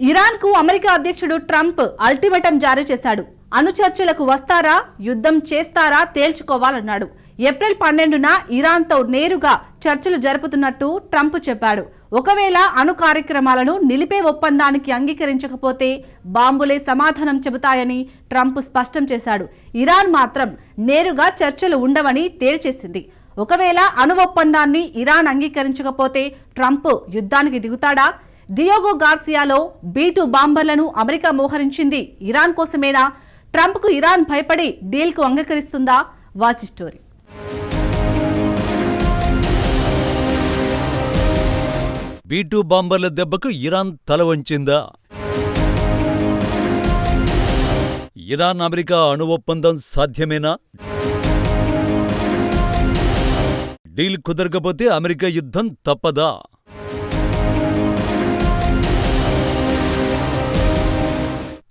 ఇరాన్కు America అధ్యక్షుడు Trump ultimatum జారీ చేశాడు. అణు చర్చలకు వస్తారా, యుద్ధం చేస్తారా తేల్చుకోవాలన్నాడు. ఏప్రిల్ 12న ఇరాన్తో నేరుగా చర్చలు జరుపుతున్నట్టు ట్రంప్ చెప్పాడు. ఒకవేళ అణు కార్యక్రమాలను నిలిపే ఒప్పందానికి అంగీకరించకపోతే బాంబులే సమాధానం చెబుతాయని ట్రంప్ స్పష్టం చేశాడు. ఇరాన్ మాత్రం నేరుగా చర్చలు ఉండవని తేల్చేసింది. ఒకవేళ అణు ఒప్పందాన్ని ఇరాన్ అంగీకరించకపోతే ట్రంప్ యుద్ధానికి దిగుతాడా? డియోగో గార్సియాలో B-2 బాంబర్లను అమెరికా మోహరించింది ఇరాన్ కోసమేనా? ట్రంప్కు ఇరాన్ భయపడి డీల్కు అంగీకరిస్తుందా? Watch story. B-2 బాంబర్ల దెబ్బకు ఇరాన్ తల వంచిందా? ఇరాన్ అమెరికా అణు ఒప్పందం సాధ్యమేనా? డీల్ కుదరకపోతే అమెరికా యుద్ధం తప్పదా?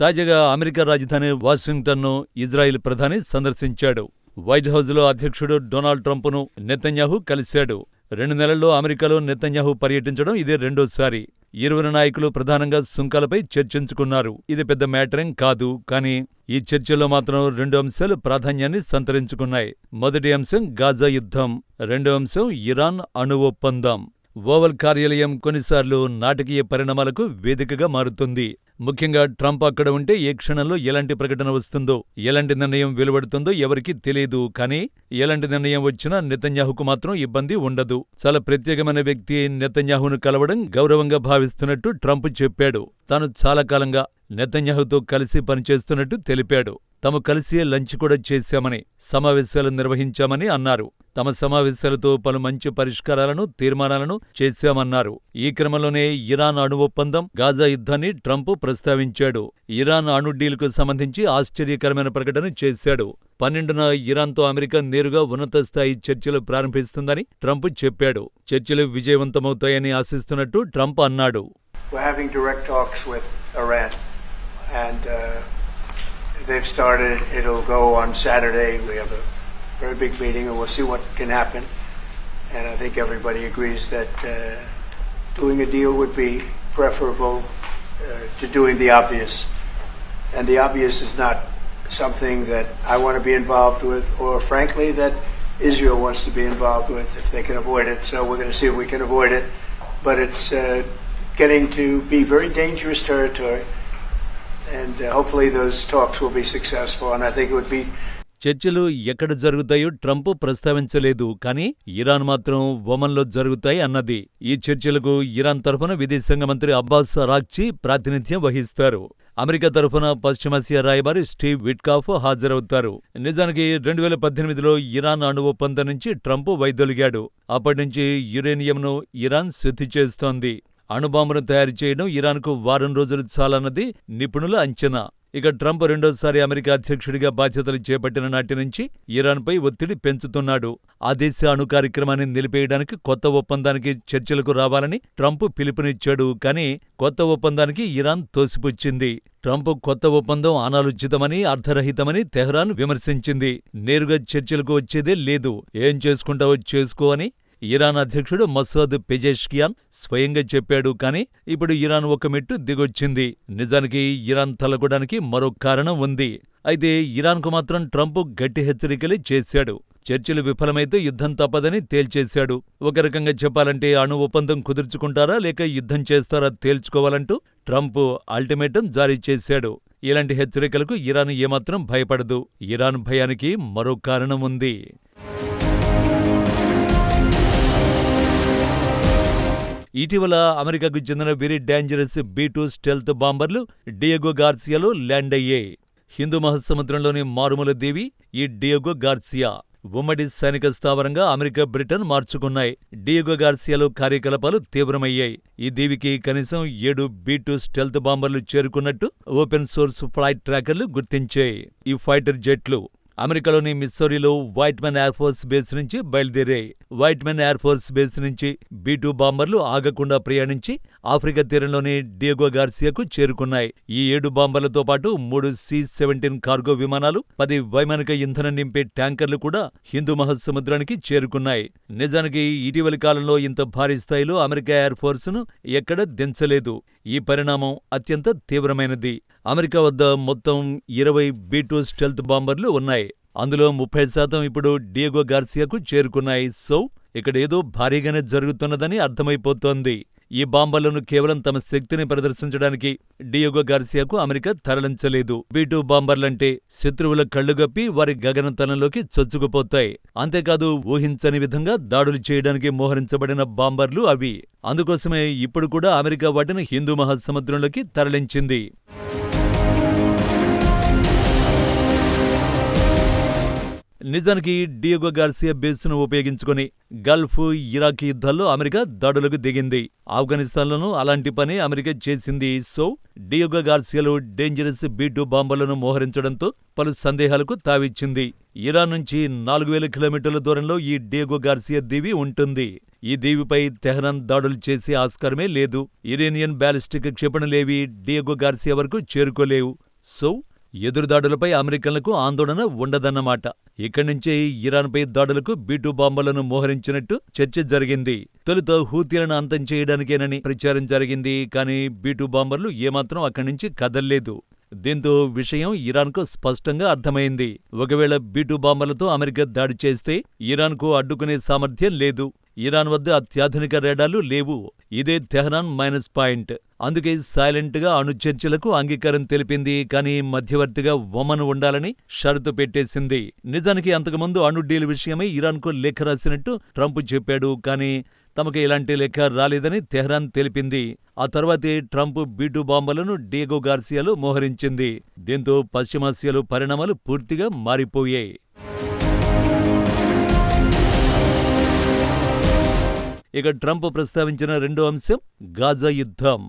తాజాగా అమెరికా రాజధాని వాషింగ్టన్ను ఇజ్రాయిల్ ప్రధాని సందర్శించాడు. వైట్ హౌజ్లో అధ్యక్షుడు డొనాల్డ్ ట్రంప్ను నెతన్యాహు కలిశాడు. 2 నెలల్లో అమెరికాలో నెతన్యాహు పర్యటించడం ఇదే రెండోసారి. ఇరువురు నాయకులు ప్రధానంగా సుంకాలపై చర్చించుకున్నారు. ఇది పెద్ద మ్యాటరేం కాదు, కానీ ఈ చర్చల్లో మాత్రం 2 అంశాలు ప్రాధాన్యాన్ని సంతరించుకున్నాయి. మొదటి అంశం గాజా యుద్ధం, రెండో అంశం ఇరాన్ అణు ఒప్పందం. ఓవల్ కార్యాలయం కొన్నిసార్లు నాటకీయ పరిణామాలకు వేదికగా మారుతుంది. ముఖ్యంగా ట్రంప్ అక్కడ ఉంటే ఏ క్షణంలో ఎలాంటి ప్రకటన వస్తుందో, ఎలాంటి నిర్ణయం వెలువడుతుందో ఎవరికీ తెలియదు. కానీ ఎలాంటి నిర్ణయం వచ్చినా నెతన్యాహుకు మాత్రం ఇబ్బంది ఉండదు. చాలా ప్రత్యేకమైన వ్యక్తి నెతన్యాహును కలవడం గౌరవంగా భావిస్తున్నట్టు ట్రంప్ చెప్పాడు. తాను చాలా కాలంగా నెతన్యాహుతో కలిసి పనిచేస్తున్నట్టు తెలిపాడు. తాము కలిసి లంచ్ కూడా చేశామని, సమావేశాలు నిర్వహించామని అన్నారు. తమ సమావేశాలతో పలు మంచి పరిష్కారాలను, తీర్మానాలను చేశామన్నారు. ఈ క్రమంలోనే ఇరాన్ అణు ఒప్పందం, గాజా యుద్ధాన్ని ట్రంప్ ప్రస్తావించాడు. ఇరాన్ అణు డీల్కు సంబంధించి ఆశ్చర్యకరమైన ప్రకటన చేశాడు. 12న ఇరాన్తో అమెరికా నేరుగా ఉన్నత స్థాయి చర్చలు ప్రారంభిస్తుందని ట్రంప్ చెప్పాడు. చర్చలు విజయవంతమవుతాయని ఆశిస్తున్నట్టు ట్రంప్ అన్నాడు. They've started. It'll go on Saturday. We have a very big meeting, and we'll see what can happen. And I think everybody agrees that doing a deal would be preferable to doing the obvious. And the obvious is not something that I want to be involved with, or frankly, that Israel wants to be involved with if they can avoid it. So we're going to see if we can avoid it. But it's getting to be very dangerous territory. And hopefully those talks will be successful, and I think it would be. చర్చలు ఎక్కడ జరుగుతాయో Trump ప్రస్తావించలేదు, కానీ Iran మాత్రం ఒమన్లో జరుగుతాయి అన్నది. ఈ చర్చలకు ఇరాన్ తరఫున విదేశాంగ మంత్రి అబ్బాస్ అరాగ్చి ప్రాతినిధ్యం వహిస్తారు. అమెరికా తరఫున పశ్చిమాసియా రాయబారి స్టీవ్ విట్కాఫ్ హాజరవుతారు. నిజానికి 2018లో ఇరాన్ అణు ఒప్పందం నుంచి ట్రంప్ వైదొలిగాడు. అప్పటినుంచి యురేనియంను ఇరాన్ శుద్ధి చేస్తోంది. అణుబాంబును తయారు చేయడం ఇరాన్కు వారం రోజులు చాలన్నది నిపుణుల అంచనా. ఇక ట్రంప్ రెండోసారి అమెరికా అధ్యక్షుడిగా బాధ్యతలు చేపట్టిన నాటి నుంచి ఇరాన్పై ఒత్తిడి పెంచుతున్నాడు. ఆ దేశ అణు కార్యక్రమాన్ని నిలిపేయడానికి కొత్త ఒప్పందానికి చర్చలకు రావాలని ట్రంప్ పిలుపునిచ్చాడు. కానీ కొత్త ఒప్పందానికి ఇరాన్ తోసిపుచ్చింది. ట్రంప్ కొత్త ఒప్పందం అనాలోచితమని, అర్థరహితమని తెహ్రాన్ విమర్శించింది. నేరుగా చర్చలకు వచ్చేదే లేదు, ఏం చేసుకుంటావో చేసుకో అని ఇరాన్ అధ్యక్షుడు మసూద్ పెజెష్కియాన్ స్వయంగా చెప్పాడు. కానీ ఇప్పుడు ఇరాన్ ఒక మెట్టు దిగొచ్చింది. నిజానికి ఇరాన్ తలగొడానికి మరో కారణం ఉంది. అయితే ఇరాన్కు మాత్రం ట్రంప్ గట్టి హెచ్చరికలే చేశాడు. చర్చలు విఫలమైతే యుద్ధం తప్పదని తేల్చేశాడు. ఒక రకంగా చెప్పాలంటే అణు ఒప్పందం కుదుర్చుకుంటారా లేక యుద్ధం చేస్తారా తేల్చుకోవాలంటూ ట్రంప్ అల్టిమేటం జారీ చేశాడు. ఇలాంటి హెచ్చరికలకు ఇరాన్ ఏమాత్రం భయపడదు. ఇరాన్ భయానికి మరో కారణం ఉంది. ఇటీవల అమెరికాకు చెందిన వెరీ డేంజరస్ B-2 స్టెల్త్ బాంబర్లు డియోగో గార్సియాలో ల్యాండ్ అయ్యాయి. హిందూ మహాసముద్రంలోని మారుమూల దీవి ఈ డియోగో గార్సియా. ఉమ్మడి సైనిక స్థావరంగా అమెరికా, బ్రిటన్ మార్చుకున్నాయి. డియోగో గార్సియాలో కార్యకలాపాలు తీవ్రమయ్యాయి. ఈ దీవికి కనీసం 7 B-2 స్టెల్త్ బాంబర్లు చేరుకున్నట్టు ఓపెన్ సోర్స్ ఫ్లైట్ ట్రాకర్లు గుర్తించాయి. ఈ ఫైటర్ జెట్లు అమెరికాలోని మిస్సౌరీలో వైట్మన్ ఎయిర్ ఫోర్స్ బేస్ నుంచి బయలుదేరాయి. వైట్మన్ ఎయిర్ ఫోర్స్ బేస్ నుంచి B-2 బాంబర్లు ఆగకుండా ప్రయాణించి ఆఫ్రికా తీరంలోని డియోగో గార్సియాకు చేరుకున్నాయి. ఈ 7 బాంబర్లతో పాటు 3 C-17 కార్గో విమానాలు, 10 వైమానిక ఇంధనం నింపే ట్యాంకర్లు కూడా హిందూ మహాసముద్రానికి చేరుకున్నాయి. నిజానికి ఇటీవలి కాలంలో ఇంత భారీ స్థాయిలో అమెరికా ఎయిర్ ఫోర్స్ను ఎక్కడ దించలేదు. ఈ పరిణామం అత్యంత తీవ్రమైనది. అమెరికా వద్ద మొత్తం 20 B-2 స్టెల్త్ బాంబర్లు ఉన్నాయి. అందులో 30% ఇప్పుడు డియేగో గార్సియాకు చేరుకున్నాయి. సో ఇక్కడేదో భారీగానే జరుగుతున్నదని అర్థమైపోతోంది. ఈ బాంబర్లను కేవలం తమ శక్తిని ప్రదర్శించడానికి డియేగో గార్సియాకు అమెరికా తరలించలేదు. B-2 బాంబర్లంటే శత్రువుల కళ్లుగప్పి వారి గగనతలంలోకి చొచ్చుకుపోతాయి. అంతేకాదు ఊహించని విధంగా దాడులు చేయడానికి మోహరించబడిన బాంబర్లు అవి. అందుకోసమే ఇప్పుడు కూడా అమెరికా వాటిని హిందూ మహాసముద్రంలోకి తరలించింది. నిజానికి డియేగో గార్సియా బేస్ను ఉపయోగించుకుని గల్ఫ్, ఇరాక్ యుద్ధాల్లో అమెరికా దాడులకు దిగింది. ఆఫ్ఘనిస్తాన్లోనూ అలాంటి పని అమెరికా చేసింది. సో డియేగో గార్సియాలో డేంజరస్ B-2 బాంబర్లను మోహరించడంతో పలు సందేహాలకు తావిచ్చింది. ఇరాన్ నుంచి 4000 కిలోమీటర్ల దూరంలో ఈ డియేగో గార్సియా దీవి ఉంటుంది. ఈ దీవిపై తెహరాన్ దాడులు చేసే ఆస్కారమే లేదు. ఇరానియన్ బ్యాలిస్టిక్ క్షిపణులేవి డియేగో గార్సియా వరకు చేరుకోలేవు. సో ఎదురుదాడులపై అమెరికన్లకు ఆందోళన ఉండదన్నమాట. ఇక్కడి నుంచే ఇరాన్పై దాడులకు B-2 బాంబర్లను మోహరించినట్టు చర్చ జరిగింది. తొలుత హూతీలను అంతం చేయడానికేనని ప్రచారం జరిగింది. కానీ B-2 బాంబర్లు ఏమాత్రం అక్కడి నుంచి కదల్లేదు. దీంతో విషయం ఇరాన్కు స్పష్టంగా అర్థమైంది. ఒకవేళ B-2 బాంబర్లతో అమెరికా దాడి చేస్తే ఇరాన్కు అడ్డుకునే సామర్థ్యం లేదు. ఇరాన్ వద్ద అత్యాధునిక రేడార్లు లేవు. ఇదే తెహరాన్ మైనస్ పాయింట్. అందుకే సైలెంట్గా అణు చర్చలకు అంగీకారం తెలిపింది. కానీ మధ్యవర్తిగా ఒమన్ ఉండాలని షరతు పెట్టేసింది. నిజానికి అంతకుముందు అణు డీల్ విషయమై ఇరాన్కు లేఖ రాసినట్టు ట్రంప్ చెప్పాడు. కానీ తమకు ఇలాంటి లేఖ రాలేదని తెహరాన్ తెలిపింది. ఆ తర్వాతే ట్రంప్ B-2 బాంబర్లను డియేగో గార్సియాలో మోహరించింది. దీంతో పశ్చిమాసియాలో పరిణామాలు పూర్తిగా మారిపోయాయి. ఇక ట్రంప్ ప్రస్తావించిన రెండో అంశం గాజా యుద్ధం.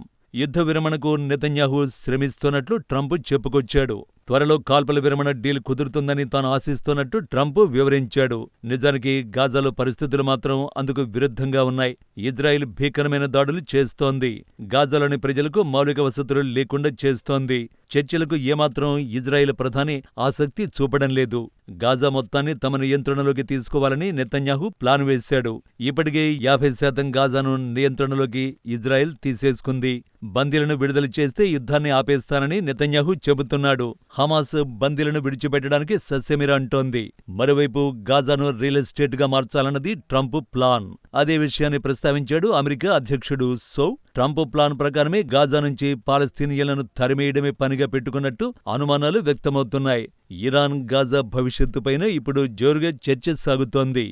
యుద్ధ విరమణకు నెతన్యాహు శ్రమిస్తున్నట్లు ట్రంప్ చెప్పుకొచ్చాడు. త్వరలో కాల్పుల విరమణ డీల్ కుదురుతుందని తాను ఆశిస్తున్నట్టు ట్రంప్ వివరించాడు. నిజానికి గాజాలో పరిస్థితులు మాత్రం అందుకు విరుద్ధంగా ఉన్నాయి. ఇజ్రాయిల్ భీకరమైన దాడులు చేస్తోంది. గాజాలోని ప్రజలకు మౌలిక వసతులు లేకుండా చేస్తోంది. చర్చలకు ఏమాత్రం ఇజ్రాయిల్ ప్రధాని ఆసక్తి చూపడం లేదు. గాజా మొత్తాన్ని తమ నియంత్రణలోకి తీసుకోవాలని నెతన్యాహు ప్లాన్ వేశాడు. ఇప్పటికే 50% గాజాను నియంత్రణలోకి ఇజ్రాయిల్ తీసేసుకుంది. బందీలను విడుదల చేస్తే యుద్ధాన్ని ఆపేస్తానని నెతన్యాహు చెబుతున్నాడు. హమాస్ బందీలను విడిచిపెట్టడానికి సస్యమిరా అంటోంది. మరోవైపు గాజాను రియల్ ఎస్టేట్ గా మార్చాలన్నది ట్రంప్ ప్లాన్. అదే విషయాన్ని ప్రస్తావించాడు అమెరికా అధ్యక్షుడు. సో ట్రంప్ ప్లాన్ ప్రకారమే గాజా నుంచి పాలస్తీనియన్లను తరిమేయడమే పనిగా పెట్టుకున్నట్టు అనుమానాలు వ్యక్తమవుతున్నాయి. ఇరాన్ గాజా భవిష్యత్తుపైన ఇప్పుడు జోరుగా చర్చ సాగుతోంది.